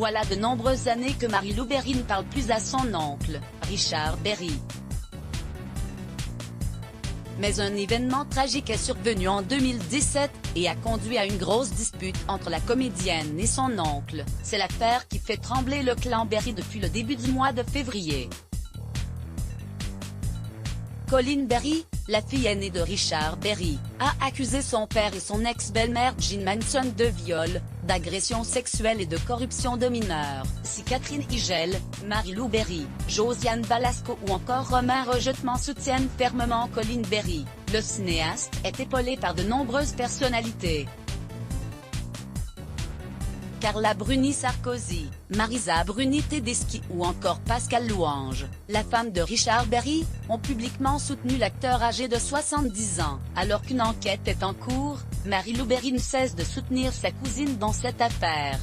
Voilà de nombreuses années que Marie-Lou Berry ne parle plus à son oncle, Richard Berry. Mais un événement tragique est survenu en 2017, et a conduit à une grosse dispute entre la comédienne et son oncle. C'est l'affaire qui fait trembler le clan Berry depuis le début du mois de février. Colleen Berry, la fille aînée de Richard Berry, a accusé son père et son ex-belle-mère Jean Manson de viol, d'agression sexuelle et de corruption de mineurs. Si Catherine Higel, Marie-Lou Berry, Josiane Balasco ou encore Romain Rejettement soutiennent fermement Colleen Berry, le cinéaste est épaulé par de nombreuses personnalités. Carla Bruni Sarkozy, Marisa Bruni Tedeschi ou encore Pascal Louange, la femme de Richard Berry, ont publiquement soutenu l'acteur âgé de 70 ans. Alors qu'une enquête est en cours, Marie-Lou Berry ne cesse de soutenir sa cousine dans cette affaire.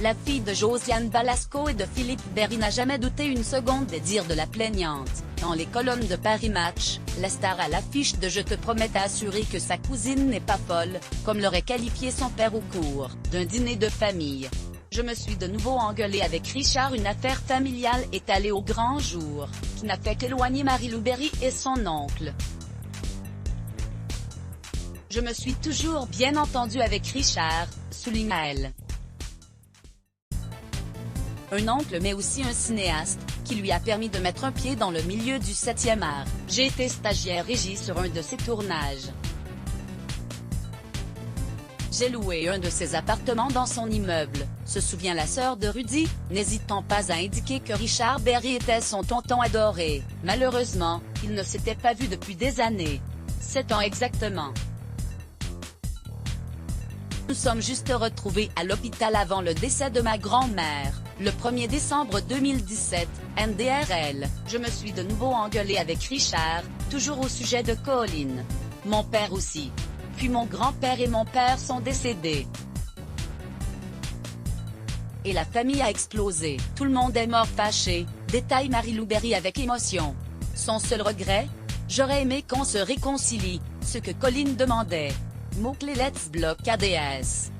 La fille de Josiane Balasco et de Philippe Berry n'a jamais douté une seconde des dires de la plaignante. Dans les colonnes de Paris Match, la star à l'affiche de Je te promets a assuré que sa cousine n'est pas folle, comme l'aurait qualifié son père au cours d'un dîner de famille. Je me suis de nouveau engueulée avec Richard. Une affaire familiale est allée au grand jour, qui n'a fait qu'éloigner Marie-Lou Berry et son oncle. Je me suis toujours bien entendue avec Richard, souligne-t-elle. Un oncle mais aussi un cinéaste, qui lui a permis de mettre un pied dans le milieu du 7e art. J'ai été stagiaire régie sur un de ses tournages. J'ai loué un de ses appartements dans son immeuble, se souvient la sœur de Rudy, n'hésitant pas à indiquer que Richard Berry était son tonton adoré. Malheureusement, ils ne s'étaient pas vus depuis des années. 7 ans exactement. Nous sommes juste retrouvés à l'hôpital avant le décès de ma grand-mère, le 1er décembre 2017, NDRL. Je me suis de nouveau engueulée avec Richard, toujours au sujet de Colleen. Mon père aussi. Puis mon grand-père et mon père sont décédés. Et la famille a explosé. Tout le monde est mort fâché, détaille Marie-Lou Berry avec émotion. Son seul regret? J'aurais aimé qu'on se réconcilie, ce que Colleen demandait. Mot-clé Let's Block ADS.